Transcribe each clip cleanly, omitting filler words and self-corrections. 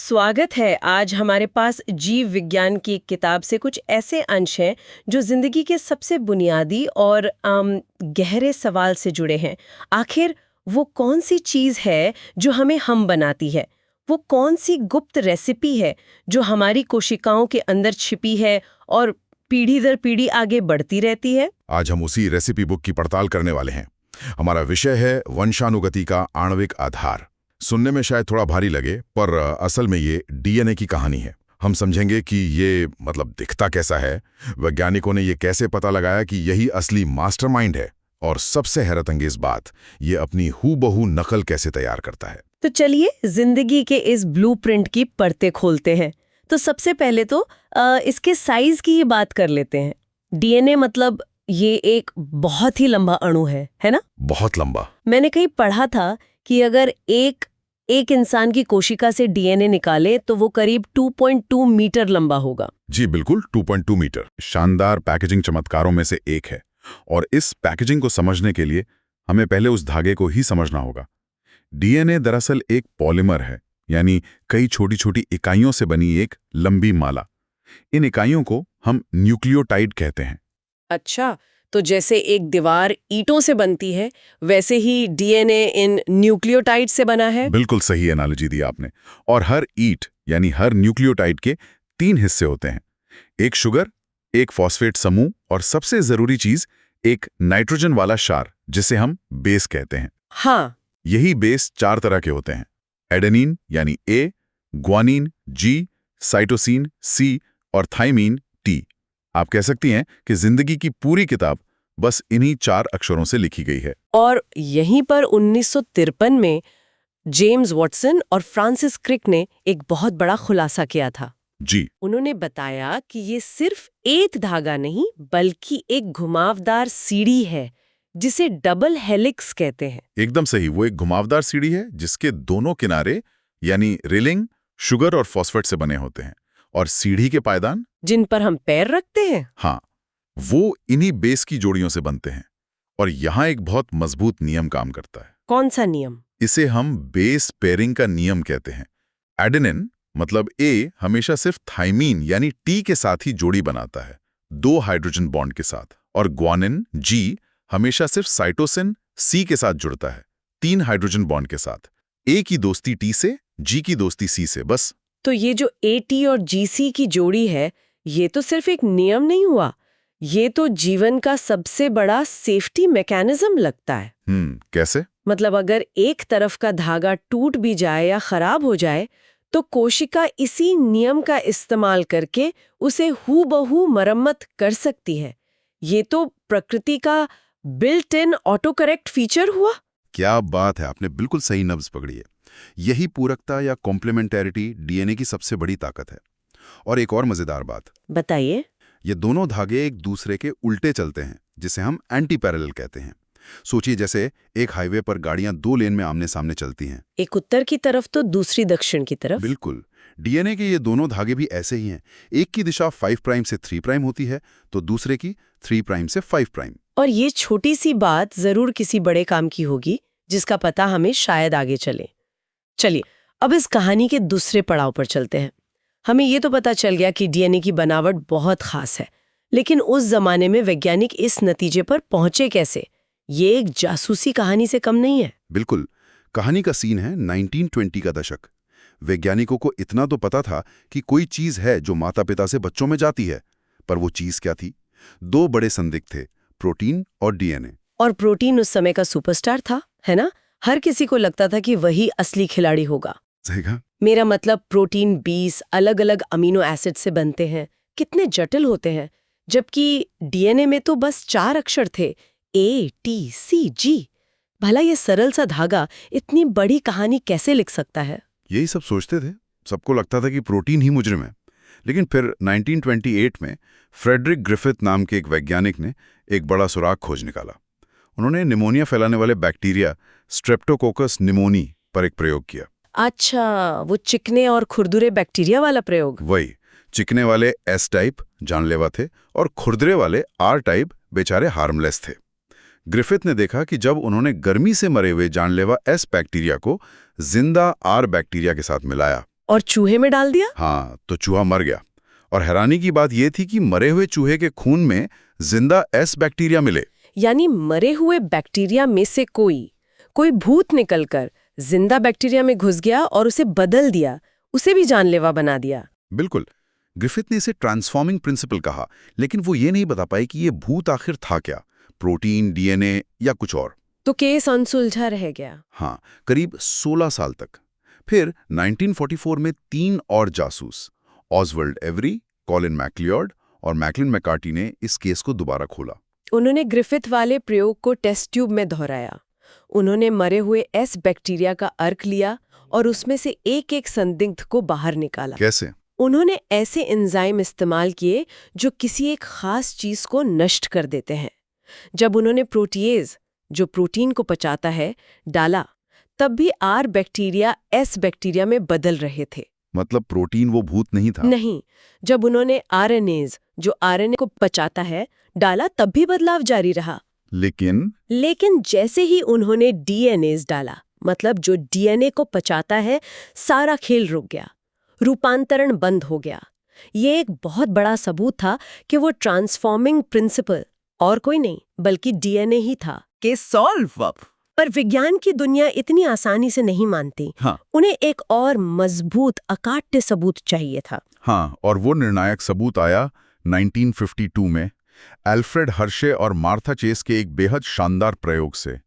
स्वागत है। आज हमारे पास जीव विज्ञान की एक किताब से कुछ ऐसे अंश हैं जो जिंदगी के सबसे बुनियादी और गहरे सवाल से जुड़े हैं। आखिर वो कौन सी चीज़ है जो हमें हम बनाती है? वो कौन सी गुप्त रेसिपी है जो हमारी कोशिकाओं के अंदर छिपी है और पीढ़ी दर पीढ़ी आगे बढ़ती रहती है? आज हम उसी रेसिपी बुक की पड़ताल करने वाले हैं। हमारा विषय है वंशानुगति का आणविक आधार। सुनने में शायद थोड़ा भारी लगे, पर असल में ये डीएनए की कहानी है। हम समझेंगे कि ये दिखता कैसा है, वैज्ञानिकों ने ये कैसे पता लगाया कि यही असली मास्टरमाइंड है, और सबसे हैरतअंगेज बात, ये अपनी हूबहू नकल कैसे तैयार करता है। तो चलिए जिंदगी के इस ब्लूप्रिंट की परतें खोलते हैं। तो सबसे पहले तो इसके साइज की ही बात कर लेते हैं। डीएनए मतलब ये एक बहुत ही लंबा अणु है ना? बहुत लंबा। मैंने कहीं पढ़ा था कि अगर एक इंसान की कोशिका से डीएनए निकाले तो वो करीब 2.2 मीटर लंबा होगा। जी बिल्कुल, 2.2 मीटर। शानदार पैकेजिंग चमत्कारों में से एक है, और इस पैकेजिंग को समझने के लिए हमें पहले उस धागे को ही समझना होगा। डीएनए दरअसल एक पॉलीमर है, यानी कई छोटी छोटी इकाइयों से बनी एक लंबी माला। इन इकाइयों को हम न्यूक्लियोटाइड कहते हैं। अच्छा, तो जैसे एक दीवार ईंटों से बनती है, वैसे ही डीएनए इन न्यूक्लियोटाइड से बना है? बिल्कुल सही एनालॉजी दी आपने। और हर ईंट यानी हर न्यूक्लियोटाइड के 3 हिस्से होते हैं, एक शुगर, एक फॉस्फेट समूह, और सबसे जरूरी चीज एक नाइट्रोजन वाला क्षार, जिसे हम बेस कहते हैं। हाँ। यही बेस 4 तरह के होते हैं: एडेनिन यानी ए, ग्वानिन जी, साइटोसिन सी, और थाइमीन टी। आप कह सकती हैं कि जिंदगी की पूरी किताब बस इन्हीं 4 अक्षरों से लिखी गई है। और यहीं पर 1953 में जेम्स वॉटसन और फ्रांसिस क्रिक ने एक बहुत बड़ा खुलासा किया था। जी। उन्होंने बताया कि ये सिर्फ एक धागा नहीं, बल्कि एक घुमावदार सीढ़ी है जिसे डबल हेलिक्स कहते हैं। एकदम सही, वो एक घुमावदार सीढ़ी है जिसके दोनों किनारे यानी रेलिंग शुगर और फॉस्फेट से बने होते हैं, और सीढ़ी के पायदान जिन पर हम पैर रखते हैं, हाँ, वो इन्हीं बेस की जोड़ियों से बनते हैं। और यहाँ एक बहुत मजबूत नियम काम करता है। कौन सा नियम? इसे हम बेस पेयरिंग का नियम कहते हैं। एडेनिन मतलब ए हमेशा सिर्फ थाइमीन यानी टी के साथ ही जोड़ी बनाता है, 2 हाइड्रोजन बॉन्ड के साथ, और ग्वानिन जी हमेशा सिर्फ साइटोसिन सी के साथ जुड़ता है, 3 हाइड्रोजन बॉन्ड के साथ। ए की दोस्ती टी से, जी की दोस्ती सी से, बस। तो ये जो एटी और जीसी की जोड़ी है, ये तो सिर्फ एक नियम नहीं हुआ, ये तो जीवन का सबसे बड़ा सेफ्टी मैकेनिज्म लगता है। कैसे? मतलब अगर एक तरफ का धागा टूट भी जाए या खराब हो जाए, तो कोशिका इसी नियम का इस्तेमाल करके उसे हूबहू मरम्मत कर सकती है। ये तो प्रकृति का built in auto correct feature हुआ। क्या बात है, आपने बिल्कुल सही नब्ज पकड़ी है। यही पूरकता या कॉम्प्लीमेंटैरिटी डीएनए की सबसे बड़ी ताकत है। और एक और मजेदार बात बताइए। ये दोनों धागे एक दूसरे के उल्टे चलते हैं, जिसे हम एंटी पैरेलल कहते हैं। सोचिए जैसे एक हाईवे पर गाड़ियां 2 लेन में आमने सामने चलती हैं, एक उत्तर की तरफ तो दूसरी दक्षिण की तरफ। बिल्कुल। डीएनए के ये दोनों धागे भी ऐसे ही हैं। एक की दिशा 5 प्राइम से 3 प्राइम होती है, तो दूसरे की 3 प्राइम से 5 प्राइम। और ये छोटी सी बात जरूर किसी बड़े काम की होगी, जिसका पता हमें शायद आगे चले। चलिए अब इस कहानी के दूसरे पड़ाव पर चलते हैं। हमें ये तो पता चल गया कि डीएनए की बनावट बहुत खास है, लेकिन उस जमाने में वैज्ञानिक इस नतीजे पर पहुंचे कैसे? ये एक जासूसी कहानी से कम नहीं है। बिल्कुल। कहानी का सीन है 1920 का दशक। वैज्ञानिकों को इतना तो पता था कि कोई चीज है जो माता पिता से बच्चों में जाती है, पर वो चीज क्या थी? 2 बड़े संदिग्ध थे, प्रोटीन और डीएनए। और प्रोटीन उस समय का सुपरस्टार था, है ना? हर किसी को लगता था कि वही असली खिलाड़ी होगा। सही कहा। मेरा मतलब प्रोटीन 20 अलग अलग अमीनो एसिड से बनते हैं, कितने जटिल होते हैं, जबकि डीएनए में तो बस 4 अक्षर थे, ए टी सी जी। भला ये सरल सा धागा इतनी बड़ी कहानी कैसे लिख सकता है? यही सब सोचते थे। सबको लगता था कि प्रोटीन ही मुजरिम है। लेकिन फिर 1928 में फ्रेडरिक ग्रिफिथ नाम के एक वैज्ञानिक ने एक बड़ा सुराग खोज निकाला। उन्होंने निमोनिया फैलाने वाले बैक्टीरिया स्ट्रेप्टोकोकस निमोनी पर एक प्रयोग किया। अच्छा, वो चिकने और खुरदुरे बैक्टीरिया वाला प्रयोग। वही। चिकने वाले एस टाइप जानलेवा थे, और खुरदरे वाले आर टाइप बेचारे हार्मलेस थे। ग्रिफिथ ने देखा कि जब उन्होंने गर्मी से मरे हुए जानलेवा एस बैक्टीरिया को जिंदा आर बैक्टीरिया के साथ मिलाया, और चूहे में डाल दिया? हाँ, तो चूहा मर गया। और हैरानी की बात यह थी कि मरे हुए चूहे के खून में जिंदा एस बैक्टीरिया मिले। यानी मरे हुए बैक्टीरिया में से कोई भूत निकलकर जिंदा बैक्टीरिया में घुस गया और उसे बदल दिया, उसे भी जानलेवा बना दिया। बिल्कुल। ग्रिफिथ ने इसे ट्रांसफॉर्मिंग प्रिंसिपल कहा, लेकिन वो ये नहीं बता पाई कि ये भूत आखिर था क्या, प्रोटीन, डीएनए या कुछ और। तो केस अनसुलझा रह गया। हाँ, करीब 16 साल तक। फिर 1944 में 3 और जासूस, ऑसवर्ल्ड एवरी, कॉलिन मैक्लियॉर्ड और मैकलिन मैकार्टी ने इस केस को दोबारा खोला। उन्होंने ग्रिफिथ वाले प्रयोग को टेस्ट ट्यूब में दोहराया। उन्होंने मरे हुए एस बैक्टीरिया का अर्क लिया और उसमें से एक एक संदिग्ध को बाहर निकाला। कैसे? उन्होंने ऐसे एंजाइम इस्तेमाल किए जो किसी एक खास चीज को नष्ट कर देते हैं। जब उन्होंने प्रोटीएज, जो प्रोटीन को पचाता है, डाला, तब भी आर बैक्टीरिया एस बैक्टीरिया में बदल रहे थे। मतलब प्रोटीन वो भूत नहीं था? नहीं। जब उन्होंने आरएनएज, जो आरएनए को पचाता है, डाला, तब भी बदलाव जारी रहा। लेकिन जैसे ही उन्होंने डीएनएज डाला, मतलब जो डीएनए को पचाता है, सारा खेल रुक गया, रूपांतरण बंद हो गया। ये एक बहुत बड़ा सबूत था कि वो ट्रांसफॉर्मिंग प्रिंसिपल और कोई नहीं बल्कि डीएनए ही था। केस सॉल्व अब। पर विज्ञान की दुनिया इतनी आसानी से नहीं मानती। हाँ। उन्हें एक और मजबूत अकाट्य सबूत चाहिए था। हाँ, और वो निर्णायक सबूत आया 1952 में एल्फ्रेड हर्शे और मार्था चेस के एक बेहद शानदार प्रयोग से।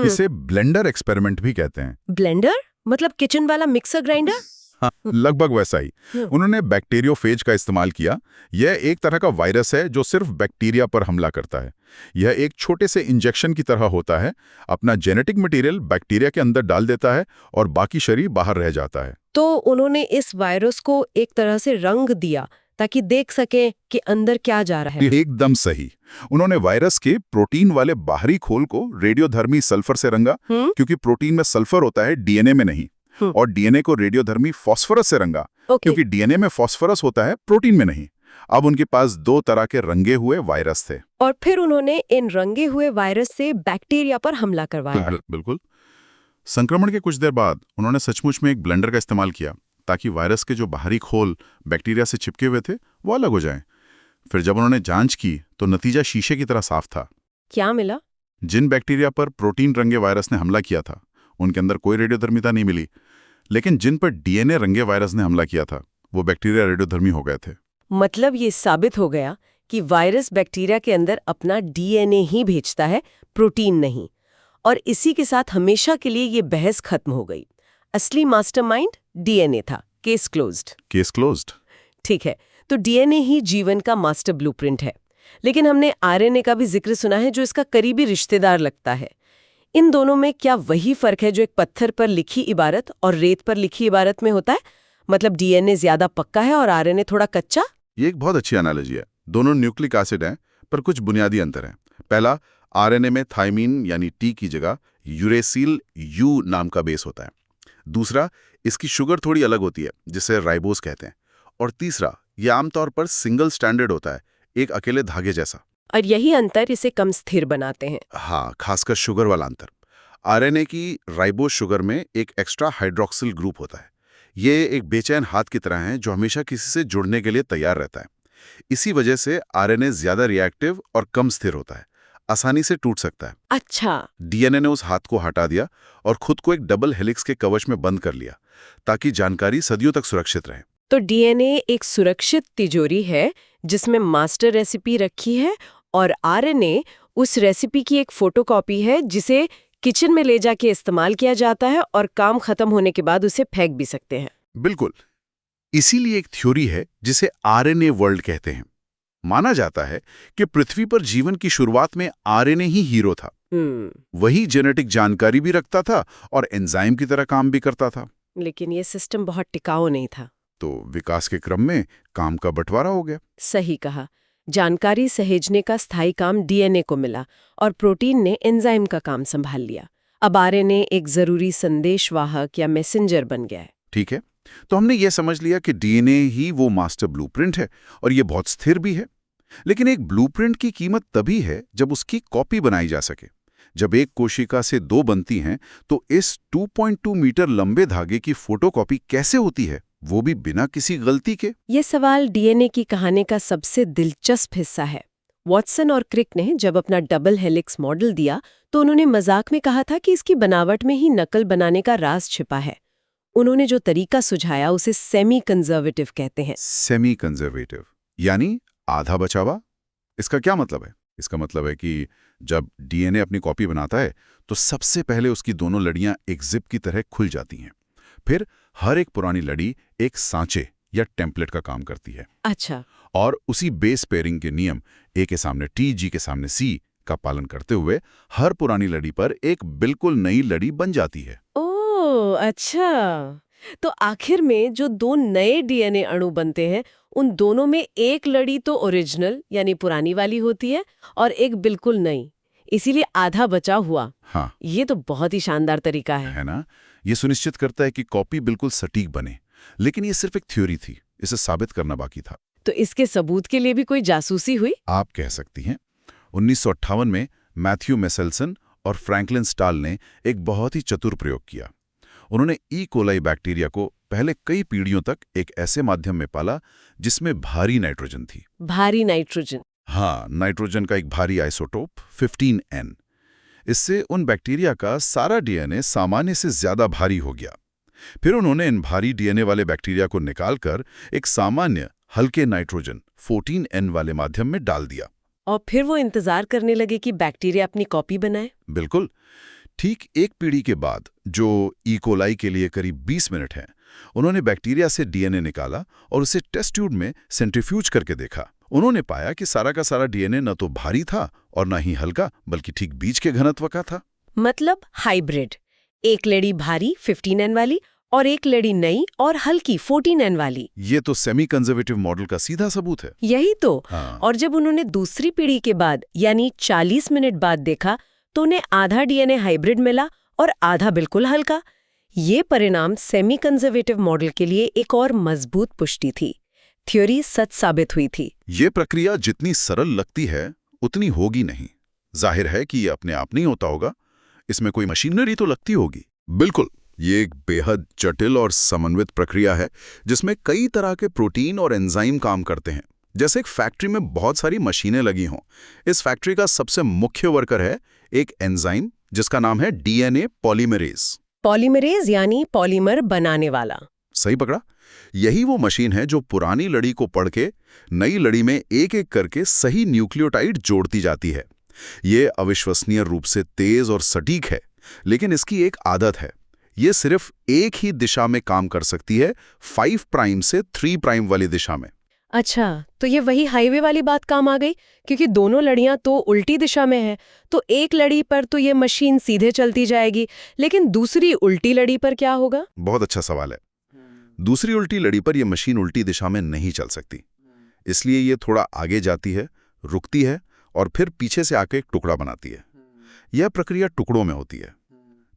इसे ब्लेंडर एक्सपेरिमेंट भी कहते हैं। ब्लेंडर मतलब किचन वाला मिक्सर ग्राइंडर? हाँ, लगभग वैसा ही। उन्होंने बैक्टीरियोफेज का इस्तेमाल किया। यह एक तरह का वायरस है जो सिर्फ बैक्टीरिया पर हमला करता है। यह एक छोटे से इंजेक्शन की तरह होता है, अपना जेनेटिक मटेरियल बैक्टीरिया के अंदर डाल देता है और बाकी शरीर बाहर रह जाता है। तो उन्होंने इस वायरस को एक तरह से रंग दिया ताकि देख सके कि अंदर क्या जा रहा है। एकदम सही। उन्होंने वायरस के प्रोटीन वाले बाहरी खोल को रेडियोधर्मी सल्फर से रंगा, क्योंकि प्रोटीन में सल्फर होता है, डीएनए में नहीं। और डीएनए को रेडियोधर्मी फास्फोरस से रंगा, क्योंकि डीएनए में फास्फोरस होता है, प्रोटीन में नहीं। अब उनके पास 2 तरह के रंगे हुए वायरस थे। और फिर उन्होंने इन रंगे हुए वायरस से बैक्टीरिया पर हमला करवाया। बिल्कुल। संक्रमण के कुछ देर बाद उन्होंने सचमुच में एक ब्लेंडर का इस्तेमाल किया ताकि वायरस के जो बाहरी खोल बैक्टीरिया से चिपके हुए थे वो अलग हो जाएं। फिर जब उन्होंने जांच की तो नतीजा शीशे की तरह साफ था। क्या मिला? जिन बैक्टीरिया पर प्रोटीन रंगे वायरस ने हमला किया था उनके अंदर कोई रेडियोधर्मिता नहीं मिली, लेकिन जिन पर डीएनए रंगे वायरस ने हमला किया था वो बैक्टीरिया रेडियोधर्मी हो गए थे। मतलब ये साबित हो गया कि वायरस बैक्टीरिया के अंदर अपना डीएनए ही भेजता है, प्रोटीन नहीं। और इसी के साथ हमेशा के लिए ये बहस खत्म हो गई। असली मास्टरमाइंड डीएनए था। Case closed. ठीक है, तो डीएनए ही जीवन का मास्टर ब्लूप्रिंट है। लेकिन हमने आरएनए का भी जिक्र सुना है जो इसका करीबी रिश्तेदार लगता है। इन दोनों में क्या वही फर्क है जो एक पत्थर पर लिखी इबारत और रेत पर लिखी इबारत में होता है? मतलब डीएनए ज्यादा पक्का है और आरएनए थोड़ा कच्चा? ये एक बहुत अच्छी एनालॉजी है। दोनों न्यूक्लिक एसिड हैं, पर कुछ बुनियादी अंतर हैं। पहला, आरएनए में थाइमीन यानी टी की जगह यूरेसिल यू नाम का बेस होता है। दूसरा, इसकी शुगर थोड़ी अलग होती है जिसे राइबोस कहते हैं। और तीसरा, यह आमतौर पर सिंगल स्टैंडर्ड होता है, एक अकेले धागे जैसा। और यही अंतर इसे कम स्थिर बनाते हैं। हाँ, खासकर शुगर वाला अंतर। आरएनए की राइबोस शुगर में एक एक्स्ट्रा हाइड्रोक्सिल ग्रुप होता है। ये एक बेचैन हाथ की तरह है जो हमेशा किसी से जुड़ने के लिए तैयार रहता है। इसी वजह से आरएनए ज्यादा रिएक्टिव और कम स्थिर होता है, आसानी से टूट सकता है। अच्छा। डीएनए ने उस हाथ को हटा दिया और खुद को एक डबल हेलिक्स के कवच में बंद कर लिया ताकि जानकारी सदियों तक सुरक्षित रहे। तो डीएनए एक सुरक्षित तिजोरी है जिसमें मास्टर रेसिपी रखी है और आरएनए उस रेसिपी की एक फोटोकॉपी है जिसे किचन में ले जाके इस्तेमाल किया जाता है और काम खत्म होने के बाद उसे फेंक भी सकते हैं। बिल्कुल। इसीलिए एक थ्योरी है जिसे आरएनए वर्ल्ड कहते हैं। माना जाता है कि पृथ्वी पर जीवन की शुरुआत में आरएनए ही हीरो था। वही जेनेटिक जानकारी भी रखता था और एंजाइम की तरह काम भी करता था। लेकिन ये सिस्टम बहुत टिकाऊ नहीं था। तो विकास के क्रम में काम का बंटवारा हो गया। सही कहा। जानकारी सहेजने का स्थायी काम डीएनए को मिला और प्रोटीन ने एंजाइम का काम संभाल लिया। अब आरएनए एक जरूरी संदेशवाहक या मैसेंजर बन गया है। ठीक है, तो हमने ये समझ लिया कि डीएनए ही वो मास्टर ब्लूप्रिंट है और ये बहुत स्थिर भी है। लेकिन एक ब्लूप्रिंट की कीमत तभी है जब उसकी कॉपी बनाई जा सके। जब एक कोशिका से 2 बनती हैं तो इस 2.2 मीटर लंबे धागे की फोटोकॉपी कैसे होती है वो भी बिना किसी गलती के? ये सवाल डीएनए की कहानी का सबसे दिलचस्प हिस्सा है। वॉटसन और क्रिक ने जब अपना डबल हेलिक्स मॉडल दिया तो उन्होंने मजाक में कहा था कि इसकी बनावट में ही नकल बनाने का राज छिपा है। उन्होंने जो तरीका सुझाया उसे सेमी कंजर्वेटिव कहते हैं। सेमी कंजर्वेटिव यानी आधा बचा हुआ? इसका क्या मतलब है? इसका मतलब है कि जब डीएनए अपनी कॉपी बनाता है तो सबसे पहले उसकी दोनों लड़ियां एक जिप की तरह खुल जाती हैं। फिर हर एक पुरानी लड़ी एक सांचे या टेम्पलेट का काम करती है। अच्छा। और उसी बेस पेयरिंग के नियम ए के सामने टी, जी के सामने सी का पालन करते हुए हर पुरानी लड़ी पर एक बिल्कुल नई लड़ी बन जाती है। ओह अच्छा, तो आखिर में जो दो नए डीएनए अणु बनते हैं उन दोनों में एक लड़ी तो ओरिजिनल यानी पुरानी वाली होती है और एक बिल्कुल नई, इसीलिए आधा बचा हुआ। हाँ, ये तो बहुत ही शानदार तरीका है ना? ये सुनिश्चित करता है कि कॉपी बिल्कुल सटीक बने। लेकिन ये सिर्फ एक थ्योरी थी, इसे साबित करना बाकी था। तो इसके सबूत के लिए भी कोई जासूसी हुई? आप कह सकती हैं। 1958 में मैथ्यू मेसेल्सन और फ्रैंकलिन स्टाल ने एक बहुत ही चतुर प्रयोग किया। उन्होंने ई कोलाई बैक्टीरिया को पहले कई पीढ़ियों तक एक ऐसे माध्यम में पाला जिसमें भारी नाइट्रोजन थी। भारी नाइट्रोजन? हाँ, नाइट्रोजन का एक भारी आइसोटोप 15N। इससे उन बैक्टीरिया का सारा डीएनए सामान्य से ज्यादा भारी हो गया। फिर उन्होंने इन भारी डीएनए वाले बैक्टीरिया को निकालकर एक सामान्य हल्के नाइट्रोजन 14N वाले माध्यम में डाल दिया। और फिर वो इंतजार करने लगे कि बैक्टीरिया अपनी कॉपी बनाए? बिल्कुल। ठीक एक पीढ़ी के बाद, जो ई कोलाई के लिए करीब 20 मिनट है, उन्होंने बैक्टीरिया से डीएनए निकाला और उसे टेस्ट ट्यूब में सेंट्रीफ्यूज करके देखा। उन्होंने पाया कि सारा का सारा डीएनए न तो भारी था और न ही हल्का, बल्कि ठीक बीच के घनत्व का था। मतलब हाइब्रिड। एक लड़ी भारी 15N वाली और एक लड़ी नई और हल्की 14N वाली। ये तो सेमी कंजर्वेटिव मॉडल का सीधा सबूत है। यही तो। हाँ। और जब उन्होंने दूसरी पीढ़ी के बाद यानी 40 मिनट बाद देखा तो उन्हें आधा डीएनए हाइब्रिड मिला और आधा बिल्कुल हल्का। ये परिणाम सेमी कंजर्वेटिव मॉडल के लिए एक और मजबूत पुष्टि थी। थ्योरी सच साबित हुई थी। ये प्रक्रिया जितनी सरल लगती है उतनी होगी नहीं। जाहिर है कि ये अपने आप नहीं होता होगा, इसमें कोई मशीनरी तो लगती होगी। बिल्कुल, ये एक बेहद जटिल और समन्वित प्रक्रिया है जिसमें कई तरह के प्रोटीन और एंजाइम काम करते हैं। जैसे एक फैक्ट्री में बहुत सारी मशीनें लगी हों। इस फैक्ट्री का सबसे मुख्य वर्कर है एक एंजाइम जिसका नाम है डीएनए पॉलीमरेज। पॉलीमरेज यानी पॉलीमर बनाने वाला। सही पकड़ा। यही वो मशीन है जो पुरानी लड़ी को पढ़ के नई लड़ी में एक एक करके सही न्यूक्लियोटाइड जोड़ती जाती है। ये अविश्वसनीय रूप से तेज और सटीक है, लेकिन इसकी एक आदत है। ये सिर्फ एक ही दिशा में काम कर सकती है, 5 प्राइम से 3 प्राइम वाली दिशा में। अच्छा, तो ये वही हाईवे वाली बात काम आ गई, क्योंकि दोनों लड़ियां तो उल्टी दिशा में हैं, तो एक लड़ी पर तो ये मशीन सीधे चलती जाएगी, लेकिन दूसरी उल्टी लड़ी पर क्या होगा? बहुत अच्छा सवाल है। दूसरी उल्टी लड़ी पर यह मशीन उल्टी दिशा में नहीं चल सकती, इसलिए ये थोड़ा आगे जाती है, रुकती है और फिर पीछे से आके एक टुकड़ा बनाती है। यह प्रक्रिया टुकड़ों में होती है।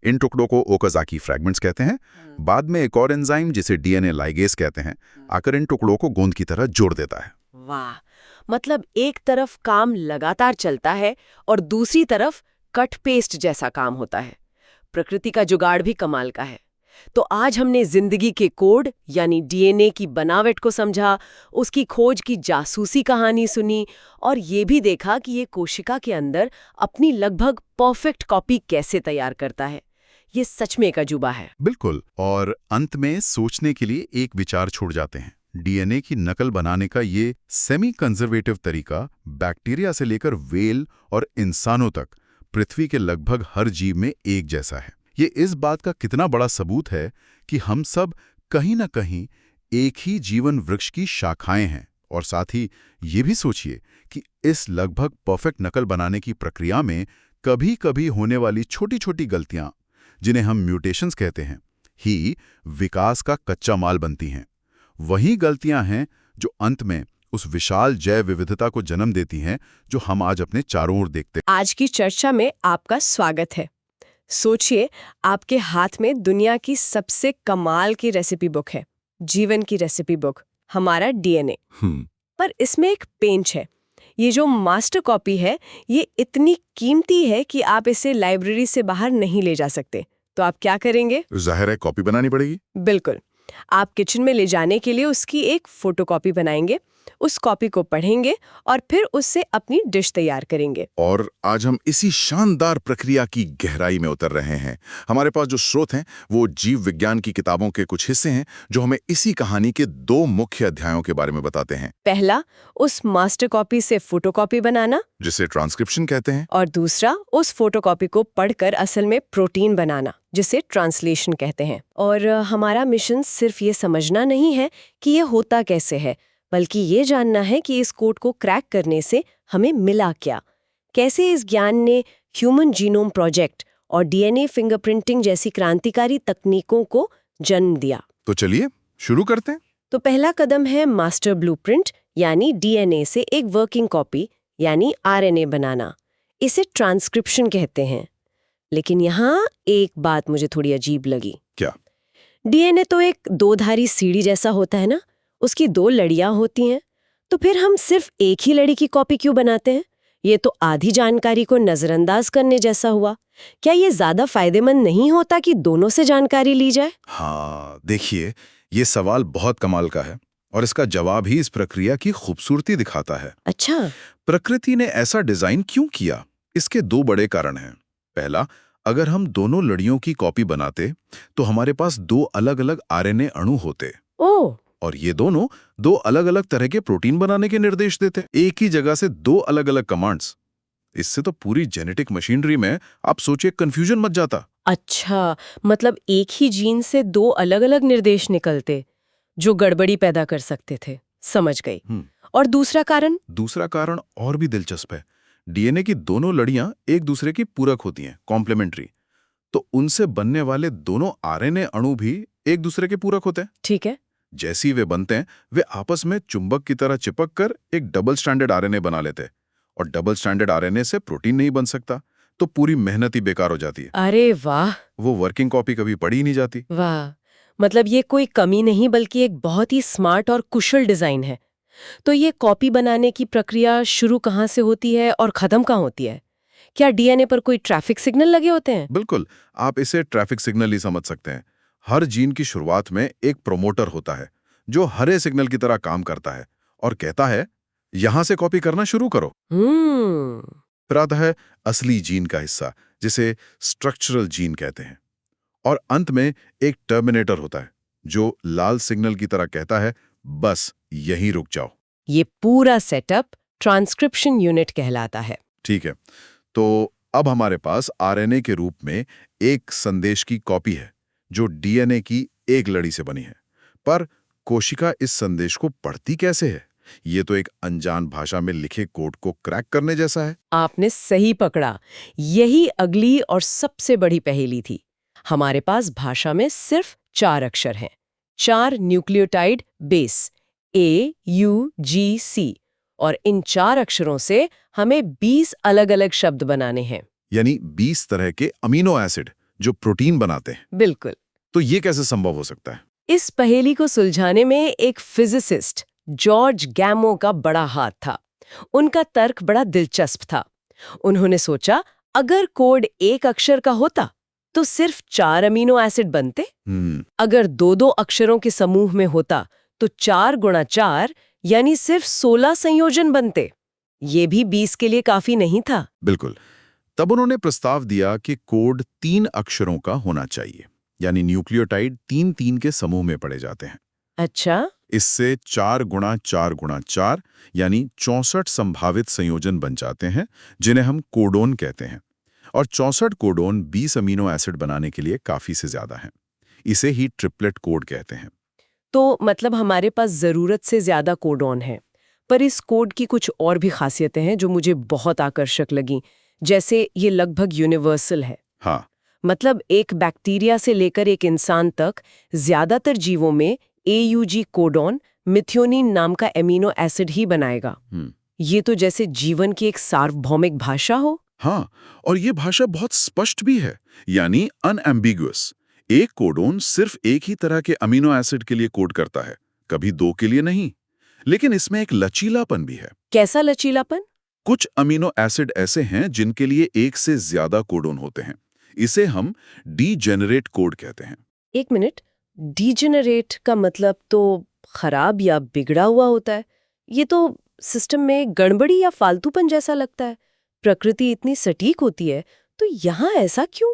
इन टुकड़ों को ओकाज़ाकी फ्रैगमेंट्स कहते हैं। बाद में एक और एंजाइम जिसे डीएनए लाइगेज कहते हैं आकर इन टुकड़ों को गोंद की तरह जोड़ देता है। वाह, मतलब एक तरफ काम लगातार चलता है और दूसरी तरफ कट पेस्ट जैसा काम होता है। प्रकृति का जुगाड़ भी कमाल का है। तो आज हमने जिंदगी के कोड यानी डीएनए की बनावट को समझा, उसकी खोज की जासूसी कहानी सुनी और ये भी देखा कि ये कोशिका के अंदर अपनी लगभग परफेक्ट कॉपी कैसे तैयार करता है। ये सच में एक अजूबा है। बिल्कुल। और अंत में सोचने के लिए एक विचार छोड़ जाते हैं। डीएनए की नकल बनाने का ये सेमी कंजर्वेटिव तरीका बैक्टीरिया से लेकर व्हेल और इंसानों तक पृथ्वी के लगभग हर जीव में एक जैसा है। ये इस बात का कितना बड़ा सबूत है कि हम सब कहीं न कहीं एक ही जीवन वृक्ष की शाखाएं हैं। और साथ ही ये भी सोचिए कि इस लगभग परफेक्ट नकल बनाने की प्रक्रिया में कभी-कभी होने वाली छोटी-छोटी गलतियां, जिन्हें हम म्यूटेशंस कहते हैं, ही विकास का कच्चा माल बनती हैं। वही गलतियां हैं जो अंत में उस विशाल जैव विविधता को जन्म देती हैं जो हम आज अपने चारों ओर देखते हैं। आज की चर्चा में आपका स्वागत है। सोचिए, आपके हाथ में दुनिया की सबसे कमाल की रेसिपी बुक है, जीवन की रेसिपी बुक, हमारा डीएनए। पर इसमें एक पेंच है। ये जो मास्टर कॉपी है, ये इतनी कीमती है कि आप इसे लाइब्रेरी से बाहर नहीं ले जा सकते। तो आप क्या करेंगे? जाहिर है कॉपी बनानी पड़ेगी। बिल्कुल। आप किचन में ले जाने के लिए उसकी एक फोटोकॉपी बनाएंगे, उस कॉपी को पढ़ेंगे और फिर उससे अपनी डिश तैयार करेंगे। और आज हम इसी शानदार प्रक्रिया की गहराई में उतर रहे हैं। हमारे पास जो स्रोत हैं वो जीव विज्ञान की किताबों के कुछ हिस्से हैं जो हमें इसी कहानी के 2 मुख्य अध्यायों के बारे में बताते हैं। पहला, उस मास्टर कॉपी से फोटोकॉपी बनाना, जिसे ट्रांसक्रिप्शन कहते हैं। और दूसरा, उस फोटोकॉपी को पढ़कर असल में प्रोटीन बनाना, जिसे ट्रांसलेशन कहते हैं। और हमारा मिशन सिर्फ ये समझना नहीं है कि ये होता कैसे है, बल्कि ये जानना है कि इस कोड को क्रैक करने से हमें मिला क्या, कैसे इस ज्ञान ने ह्यूमन जीनोम प्रोजेक्ट और डीएनए फिंगरप्रिंटिंग जैसी क्रांतिकारी तकनीकों को जन्म दिया। तो चलिए शुरू करते हैं। तो पहला कदम है मास्टर ब्लूप्रिंट यानी डीएनए से एक वर्किंग कॉपी यानी आरएनए बनाना। इसे ट्रांसक्रिप्शन कहते हैं। लेकिन यहाँ एक बात मुझे थोड़ी अजीब लगी। क्या? डीएनए तो एक 2-धारी सीढ़ी जैसा होता है ना, उसकी 2 लड़ियां होती हैं, तो फिर हम सिर्फ एक ही लड़ी की कॉपी क्यों बनाते हैं? ये तो आधी जानकारी को नजरअंदाज करने जैसा हुआ। क्या ये ज्यादा फायदेमंद नहीं होता कि दोनों से जानकारी ली जाए? हाँ, देखिए, ये सवाल बहुत कमाल का है और इसका जवाब ही इस प्रक्रिया की खूबसूरती दिखाता है। अच्छा। प्रकृति ने ऐसा डिजाइन क्यों किया? इसके 2 बड़े कारण हैं। पहला, अगर हम दोनों लड़ियों की कॉपी बनाते तो हमारे पास 2 अलग-अलग आरएनए अणु होते। ओह। और ये दोनों 2 अलग-अलग तरह के प्रोटीन बनाने के निर्देश देते। एक ही जगह से 2 अलग-अलग कमांड्स। इससे तो पूरी जेनेटिक मशीनरी में आप सोचिए कंफ्यूजन मच जाता। अच्छा, मतलब एक ही जीन से 2 अलग-अलग निर्देश निकलते जो गड़बड़ी पैदा कर सकते थे। समझ गई। और दूसरा कारण? दूसरा कारण और भी दिलचस्प है। डीएनए की दोनों लड़ियां एक दूसरे की पूरक होती हैं, कॉम्प्लीमेंट्री। तो उनसे बनने वाले दोनों आरएनए अणु भी एक दूसरे के पूरक होते हैं। ठीक है। जैसे ही वे बनते हैं, वे आपस में चुंबक की तरह चिपक कर एक डबल स्टैंडर्ड आरएनए बना लेते हैं। और डबल स्टैंडर्ड आरएनए से प्रोटीन नहीं बन सकता, तो पूरी मेहनत ही बेकार हो जाती है। अरे वाह। वो वर्किंग कॉपी कभी पढ़ी ही नहीं जाती। वाह, मतलब ये कोई कमी नहीं बल्कि एक बहुत ही स्मार्ट और कुशल डिजाइन है। तो ये कॉपी बनाने की प्रक्रिया शुरू कहाँ से होती है और खत्म कहाँ होती है? क्या डीएनए पर कोई ट्रैफिक सिग्नल लगे होते हैं? बिल्कुल, आप इसे ट्रैफिक सिग्नल ही समझ सकते हैं। हर जीन की शुरुआत में एक प्रोमोटर होता है जो हरे सिग्नल की तरह काम करता है और कहता है यहां से कॉपी करना शुरू करो। फिर आता है असली जीन का हिस्सा, जिसे स्ट्रक्चरल जीन कहते हैं। और अंत में एक टर्मिनेटर होता है जो लाल सिग्नल की तरह कहता है बस यहीं रुक जाओ। ये पूरा सेटअप ट्रांसक्रिप्शन यूनिट कहलाता है। ठीक है, तो अब हमारे पास आरएनए के रूप में एक संदेश की कॉपी है जो डीएनए की एक लड़ी से बनी है। पर कोशिका इस संदेश को पढ़ती कैसे है? ये तो एक अनजान भाषा में लिखे कोड को क्रैक करने जैसा है। आपने सही पकड़ा। यही अगली और सबसे बड़ी पहेली थी। हमारे पास भाषा में सिर्फ 4 अक्षर हैं, 4 न्यूक्लियोटाइड बेस AUGC, और इन 4 अक्षरों से हमें 20 अलग-अलग शब्द बनाने हैं। यानी 20 तरह के अमीनो एसिड जो प्रोटीन बनाते हैं। बिल्कुल। तो ये कैसे संभव हो सकता है? इस पहेली को सुलझाने में एक फिजिसिस्ट जॉर्ज गैमो का बड़ा हाथ था। उनका तर्क बड़ा दिलचस्प था। उन्होंने सोचा, अगर कोड 1 अक्षर का होता तो सिर्फ 4 अमीनो एसिड बनते। अगर 2-2 अक्षरों के समूह में होता तो 4 गुणा 4 यानी सिर्फ 16 संयोजन बनते। ये भी 20 के लिए काफी नहीं था। बिल्कुल। तब उन्होंने प्रस्ताव दिया कि कोड 3 अक्षरों का होना चाहिए, यानी न्यूक्लियोटाइड 3-3 के समूह में पढ़े जाते हैं। अच्छा। इससे 4 गुणा 4 गुणा 4 यानी 64 संभावित संयोजन बन जाते हैं, जिन्हें हम कोडोन कहते हैं। और 64 कोडोन 20 अमीनो एसिड बनाने के लिए काफी से ज्यादा हैं। इसे ही ट्रिपलेट कोड कहते हैं। तो मतलब हमारे पास जरूरत से ज्यादा कोडॉन है। पर इस कोड की कुछ और भी खासियतें हैं जो मुझे बहुत आकर्षक लगीं, जैसे ये लगभग यूनिवर्सल है। हाँ। मतलब एक बैक्टीरिया से लेकर एक इंसान तक ज्यादातर जीवों में AUG कोडॉन मिथियोनिन नाम का एमिनो एसिड ही बनाएगा। ये तो जैसे जीवन की एक सार्वभौमिक भाषा हो। हाँ, और ये भाषा बहुत स्पष्ट भी है, यानी अनएम्बिगुअस। एक कोडोन सिर्फ एक ही तरह के अमीनो एसिड के लिए कोड करता है, कभी 2 के लिए नहीं। लेकिन इसमें एक लचीलापन भी है। कैसा लचीलापन? कुछ अमीनो एसिड ऐसे हैं जिनके लिए 1 से ज्यादा कोडोन होते हैं। इसे हम डीजेनरेट कोड कहते हैं। एक मिनट, डीजेनरेट का मतलब तो खराब या बिगड़ा हुआ होता है। ये तो सिस्टम में गड़बड़ी या फालतूपन जैसा लगता है। प्रकृति इतनी सटीक होती है, तो यहाँ ऐसा क्यों?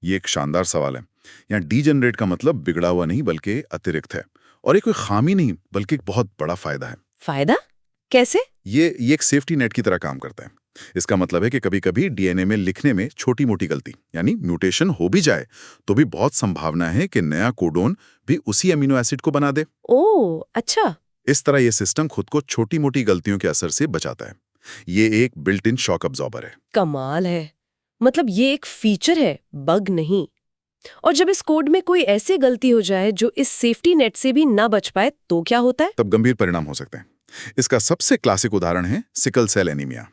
ये एक शानदार सवाल है। यहाँ डीजेनरेट का मतलब बिगड़ा हुआ नहीं बल्कि अतिरिक्त है, और ये कोई खामी नहीं बल्कि एक बहुत बड़ा फायदा है। फायदा कैसे? ये एक सेफ्टी नेट की तरह काम करता है। इसका मतलब है कि कभी-कभी डीएनए में लिखने में छोटी-मोटी गलती यानी म्यूटेशन हो भी जाए तो भी बहुत संभावना है कि नया कोडोन भी उसी अमीनो एसिड को बना दे। ओह, अच्छा। इस तरह ये सिस्टम खुद को छोटी-मोटी गलतियों के असर से बचाता है। ये एक बिल्ट इन शॉक अब्जॉर्बर है। कमाल है। मतलब ये एक फीचर है, बग नहीं। और जब इस कोड में कोई ऐसी गलती हो जाए जो इस सेफ्टी नेट से भी ना बच पाए, तो क्या होता है? तब गंभीर परिणाम हो सकते हैं। इसका सबसे क्लासिक उदाहरण है सिकल सेल एनीमिया।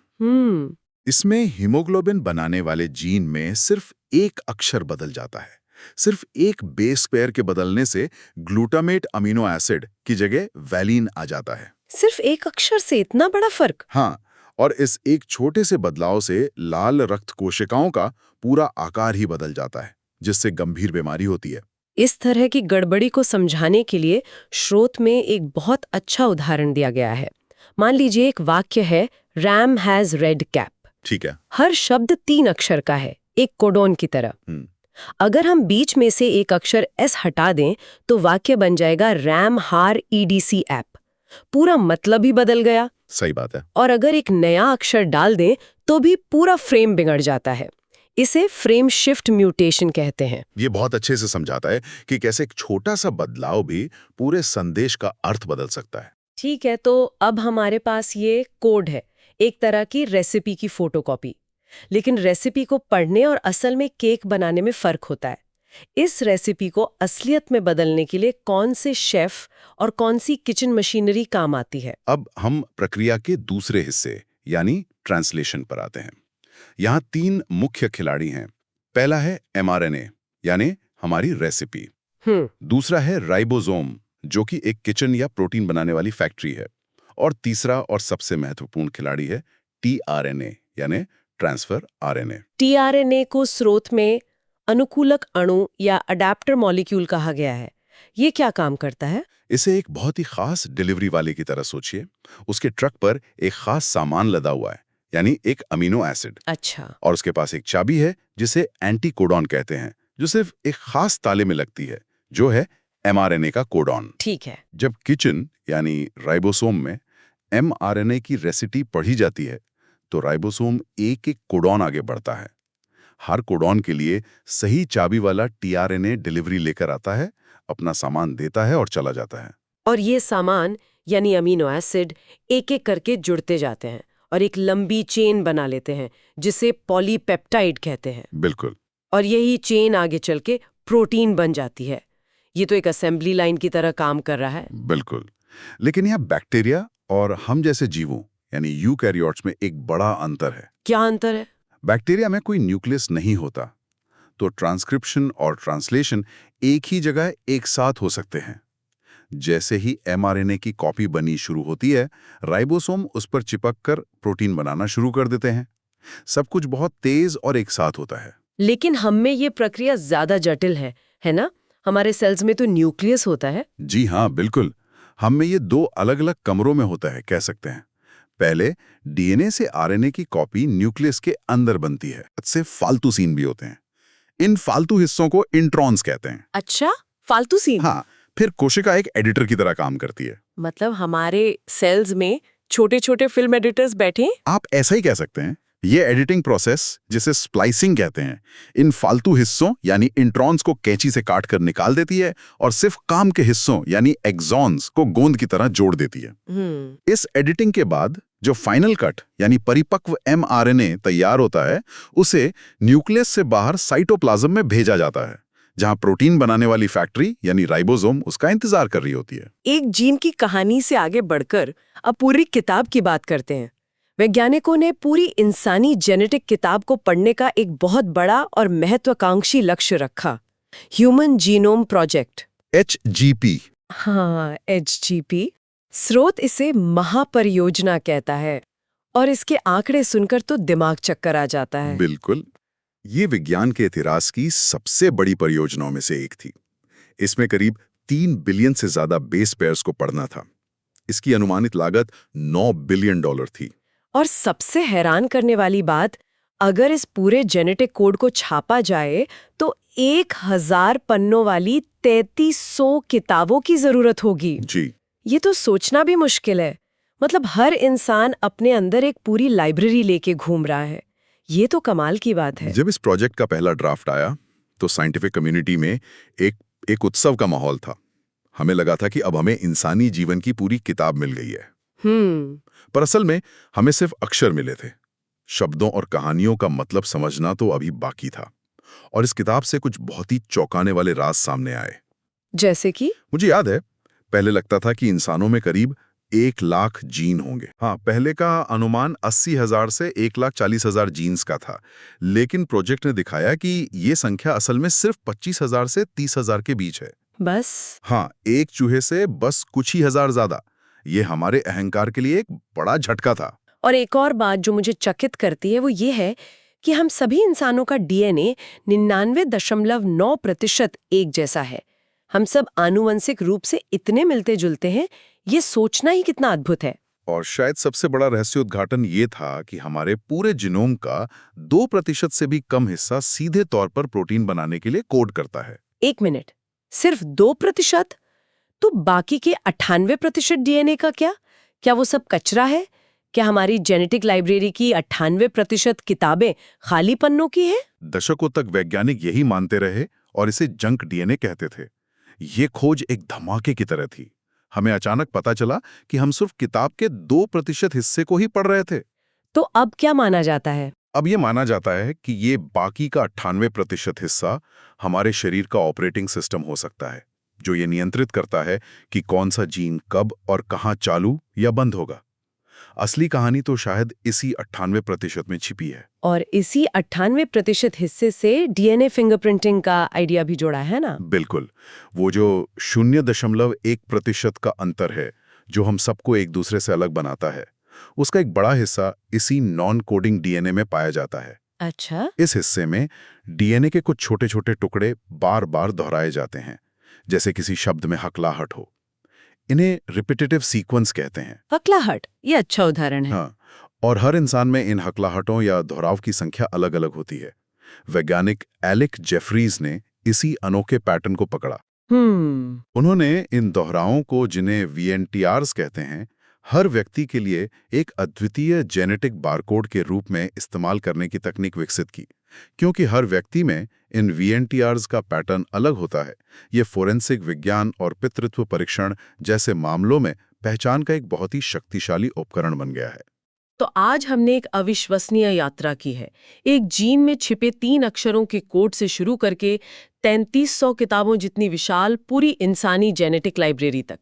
इसमें हीमोग्लोबिन बनाने वाले जीन में सिर्फ एक अक्षर बदल जाता है। सिर्फ एक बेस पेयर के बदलने से ग्लूटामेट अमीनो एसिड की जगह वैलिन आ जाता है। सिर्फ एक अक्षर से इतना बड़ा फर्क? हाँ, और इस एक छोटे से बदलाव से लाल रक्त कोशिकाओं का पूरा आकार ही बदल जाता है, जिससे गंभीर बीमारी होती है। इस तरह की गड़बड़ी को समझाने के लिए स्रोत में एक बहुत अच्छा उदाहरण दिया गया है। मान लीजिए एक वाक्य है, रैम हैज रेड कैप। ठीक है। हर शब्द 3 अक्षर का है, एक कोडोन की तरह। अगर हम बीच में से एक अक्षर एस हटा दें तो वाक्य बन जाएगा रैम हार ईडीसी ऐप। पूरा मतलब ही बदल गया। सही बात है। और अगर एक नया अक्षर डाल दें तो भी पूरा फ्रेम बिगड़ जाता है। इसे फ्रेम शिफ्ट म्यूटेशन कहते हैं। ये बहुत अच्छे से समझाता है कि कैसे एक छोटा सा बदलाव भी पूरे संदेश का अर्थ बदल सकता है। ठीक है, तो अब हमारे पास ये कोड है, एक तरह की रेसिपी की फोटोकॉपी। लेकिन रेसिपी को पढ़ने और असल में केक बनाने में फर्क होता है। इस रेसिपी को असलियत में बदलने के लिए कौन से शेफ और कौन सी किचन मशीनरी काम आती है? अब हम प्रक्रिया के दूसरे हिस्से यानी ट्रांसलेशन पर आते हैं। यहाँ 3 मुख्य खिलाड़ी हैं। पहला है एमआरएनए यानी हमारी रेसिपी। दूसरा है राइबोसोम जो कि एक किचन या प्रोटीन बनाने वाली फैक्ट्री है। और तीसरा और सबसे महत्वपूर्ण खिलाड़ी है टीआरएनए यानी ट्रांसफर आरएनए। टीआरएनए को स्रोत में अनुकूलक अणु या अडेप्टर मॉलिक्यूल कहा गया है। ये क्या काम करता है? इसे एक बहुत ही खास डिलीवरी वाले की तरह सोचिए। उसके ट्रक पर एक खास सामान लदा हुआ है यानी एक अमीनो एसिड। अच्छा। और उसके पास एक चाबी है जिसे एंटी कोडॉन कहते हैं, जो सिर्फ एक खास ताले में लगती है, जो है एमआरएनए का कोडॉन। ठीक है। जब किचन यानी राइबोसोम में एमआरएनए की रेसिपी पढ़ी जाती है तो राइबोसोम एक एक कोडॉन आगे बढ़ता है। हर कोडॉन के लिए सही चाबी वाला टीआरएनए डिलीवरी लेकर आता है, अपना सामान देता है और चला जाता है। और ये सामान यानी अमीनो एसिड एक एक करके जुड़ते जाते हैं और एक लंबी चेन बना लेते हैं जिसे पॉलीपेप्टाइड कहते हैं। बिल्कुल। और यही चेन आगे चल के प्रोटीन बन जाती है। ये तो एक असेंबली लाइन की तरह काम कर रहा है। बिल्कुल। लेकिन यहाँ बैक्टीरिया और हम जैसे जीवों यानी यूकैरियोट्स में एक बड़ा अंतर है। क्या अंतर है? बैक्टीरिया में कोई न्यूक्लियस नहीं होता, तो ट्रांसक्रिप्शन और ट्रांसलेशन एक ही जगह एक साथ हो सकते हैं। जैसे ही एमआरएनए की कॉपी बनी शुरू होती है, राइबोसोम उस पर चिपककर प्रोटीन बनाना शुरू कर देते हैं। सब कुछ बहुत तेज और एक साथ होता है। लेकिन हम में ये प्रक्रिया ज्यादा जटिल है ना? हमारे सेल्स में तो न्यूक्लियस होता है। जी हाँ, बिल्कुल। हम में ये 2 अलग-अलग कमरों में होता है, कह सकते हैं। पहले डीएनए से आरएनए की कॉपी न्यूक्लियस के अंदर बनती है। इससे फालतू सीन भी होते हैं। इन फालतू हिस्सों को इंट्रॉन्स कहते हैं। अच्छा, फालतू सीन? हाँ, फिर कोशिका एक एडिटर की तरह काम करती है। मतलब हमारे सेल्स में छोटे-छोटे फिल्म एडिटर्स बैठे हैं? आप ऐसा ही कह सकते हैं। ये एडिटिंग प्रोसेस, जिसे स्प्लाइसिंग कहते हैं, इन फालतू हिस्सों यानी इंट्रॉन्स को कैंची से काट कर निकाल देती है और सिर्फ काम के हिस्सों यानी एक्सॉन्स को गोंद की तरह जोड़ देती है। इस एडिटिंग के बाद जो फाइनल कट यानी परिपक्व एमआरएनए तैयार होता है, उसे न्यूक्लियस से बाहर साइटोप्लाज्म में भेजा जाता है, जहां प्रोटीन बनाने वाली फैक्ट्री यानी राइबोसोम उसका इंतजार कर रही होती है। एक जीन की कहानी से आगे बढ़कर अब पूरी किताब की बात करते हैं। वैज्ञानिकों ने पूरी इंसानी जेनेटिक किताब को पढ़ने का एक बहुत बड़ा और महत्वाकांक्षी लक्ष्य रखा, ह्यूमन जीनोम प्रोजेक्ट, HGP। हाँ, HGP। स्रोत इसे महापरियोजना कहता है और इसके आंकड़े सुनकर तो दिमाग चक्कर आ जाता है। बिल्कुल। ये विज्ञान के इतिहास की सबसे बड़ी परियोजनाओं में से एक थी। इसमें करीब 3 बिलियन से ज्यादा बेस पेयर्स को पढ़ना था। इसकी अनुमानित लागत $9 बिलियन थी। और सबसे हैरान करने वाली बात, अगर इस पूरे जेनेटिक कोड को छापा जाए तो 1000 पन्नों वाली 3300 किताबों की जरूरत होगी। जी, ये तो सोचना भी मुश्किल है। मतलब हर इंसान अपने अंदर एक पूरी लाइब्रेरी लेके घूम रहा है। ये तो कमाल की बात है। जब इस प्रोजेक्ट का पहला ड्राफ्ट आया तो साइंटिफिक कम्युनिटी में एक उत्सव का माहौल था। हमें लगा था कि अब हमें इंसानी जीवन की पूरी किताब मिल गई है। पर असल में हमें सिर्फ अक्षर मिले थे। शब्दों और कहानियों का मतलब समझना तो अभी बाकी था। और इस किताब से कुछ बहुत ही चौंकाने वाले राज सामने आए। जैसे कि? मुझे याद है, पहले लगता था कि इंसानों में करीब 1 लाख जीन होंगे। हाँ, पहले का अनुमान 80,000 से 1,40,000 जीन्स का था। लेकिन प्रोजेक्ट ने दिखाया कि ये संख्या असल में सिर्फ 25,000 से 30,000 के बीच है। बस? हाँ, एक चूहे से बस कुछ ही हजार ज्यादा। ये हमारे अहंकार के लिए एक बड़ा झटका था। और एक और बात जो मुझे चकित करती है वो ये है कि हम सभी इंसानों का डीएनए 99.9% एक जैसा है। हम सब आनुवंशिक रूप से इतने मिलते जुलते हैं, ये सोचना ही कितना अद्भुत है। और शायद सबसे बड़ा रहस्य उद्घाटन ये था कि हमारे पूरे जीनोम का 2% से भी कम हिस्सा सीधे तौर पर प्रोटीन बनाने के लिए कोड करता है। 1 मिनट, सिर्फ 2%? तो बाकी के 98% डीएनए का क्या? क्या वो सब कचरा है? क्या हमारी जेनेटिक लाइब्रेरी की 98% किताबें खाली पन्नों की है? दशकों तक वैज्ञानिक यही मानते रहे और इसे जंक डीएनए कहते थे। ये खोज एक धमाके की तरह थी। हमें अचानक पता चला कि हम सिर्फ किताब के 2% हिस्से को ही पढ़ रहे थे। तो अब क्या माना जाता है? अब ये माना जाता है कि ये बाकी का 98% हिस्सा हमारे शरीर का ऑपरेटिंग सिस्टम हो सकता है, जो ये नियंत्रित करता है कि कौन सा जीन कब और कहां चालू या बंद होगा। असली कहानी तो शायद इसी 98% में छिपी है। और इसी 98% हिस्से से डीएनए फिंगरप्रिंटिंग का आइडिया भी जोड़ा है ना? बिल्कुल। वो जो 0.1% का अंतर है जो हम सबको एक दूसरे से अलग बनाता है, उसका एक बड़ा हिस्सा इसी नॉन कोडिंग डीएनए में पाया जाता है। अच्छा। इस हिस्से में डीएनए के कुछ छोटे छोटे टुकड़े बार बार दोहराए जाते हैं, जैसे किसी शब्द में हकलाहट हो। इन्हें रिपीटेटिव सीक्वेंस कहते हैं। हकलाहट, ये अच्छा उदाहरण है। हाँ, और हर इंसान में इन हकलाहटों या दोहराव की संख्या अलग अलग होती है। वैज्ञानिक एलिक जेफरीज ने इसी अनोखे पैटर्न को पकड़ा। उन्होंने इन दोहरावों को, जिन्हें VNTRs कहते हैं, हर व्यक्ति के लिए एक अद्वितीय जेनेटिक बारकोड के रूप में इस्तेमाल करने की तकनीक विकसित की। क्योंकि हर व्यक्ति में इन VNTRs का पैटर्न अलग होता है, ये फोरेंसिक विज्ञान और पितृत्व परीक्षण जैसे मामलों में पहचान का एक बहुत ही शक्तिशाली उपकरण बन गया है। तो आज हमने एक अविश्वसनीय यात्रा की है, एक जीन में छिपे 3 अक्षरों के कोड से शुरू करके 3300 किताबों जितनी विशाल पूरी इंसानी जेनेटिक लाइब्रेरी तक।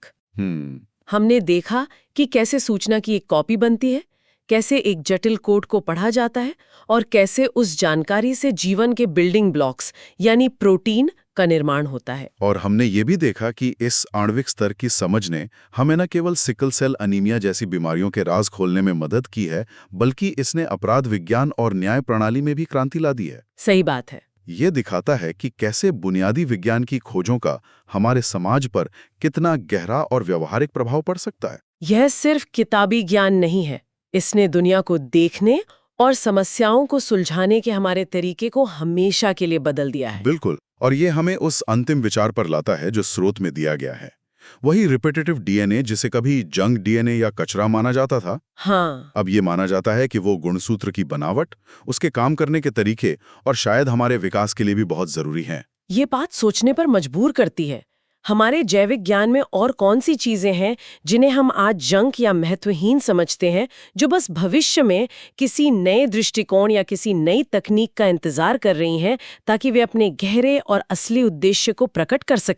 हमने देखा कि कैसे सूचना की एक कॉपी बनती है, कैसे एक जटिल कोड को पढ़ा जाता है और कैसे उस जानकारी से जीवन के बिल्डिंग ब्लॉक्स यानी प्रोटीन का निर्माण होता है। और हमने ये भी देखा कि इस आणविक स्तर की समझ ने हमें न केवल सिकल सेल अनीमिया जैसी बीमारियों के राज खोलने में मदद की है, बल्कि इसने अपराध विज्ञान और न्याय प्रणाली में भी क्रांति ला दी है। सही बात है। ये दिखाता है कि कैसे बुनियादी विज्ञान की खोजों का हमारे समाज पर कितना गहरा और व्यवहारिक प्रभाव पड़ सकता है। यह सिर्फ किताबी ज्ञान नहीं है, इसने दुनिया को देखने और समस्याओं को सुलझाने के हमारे तरीके को हमेशा के लिए बदल दिया है। बिल्कुल। और ये हमें उस अंतिम विचार पर लाता है जो स्रोत में दिया गया है, वही रिपीटेटिव डीएनए, जिसे कभी जंक डीएनए या कचरा माना जाता था। हाँ। अब ये माना जाता है कि वो गुणसूत्र की बनावट, उसके काम करने के तरीके और शायद हमारे विकास के लिए भी बहुत जरूरी हैं। ये बात सोचने पर मजबूर करती है। हमारे जैविक ज्ञान में और कौन सी चीजें हैं जिन्हें हम आज जंक या महत्वहीन समझते हैं, जो बस भविष्य में किसी नए दृष्टिकोण या किसी नई तकनीक का इंतजार कर रही हैं ताकि वे अपने गहरे और असली उद्देश्य को प्रकट कर सकें।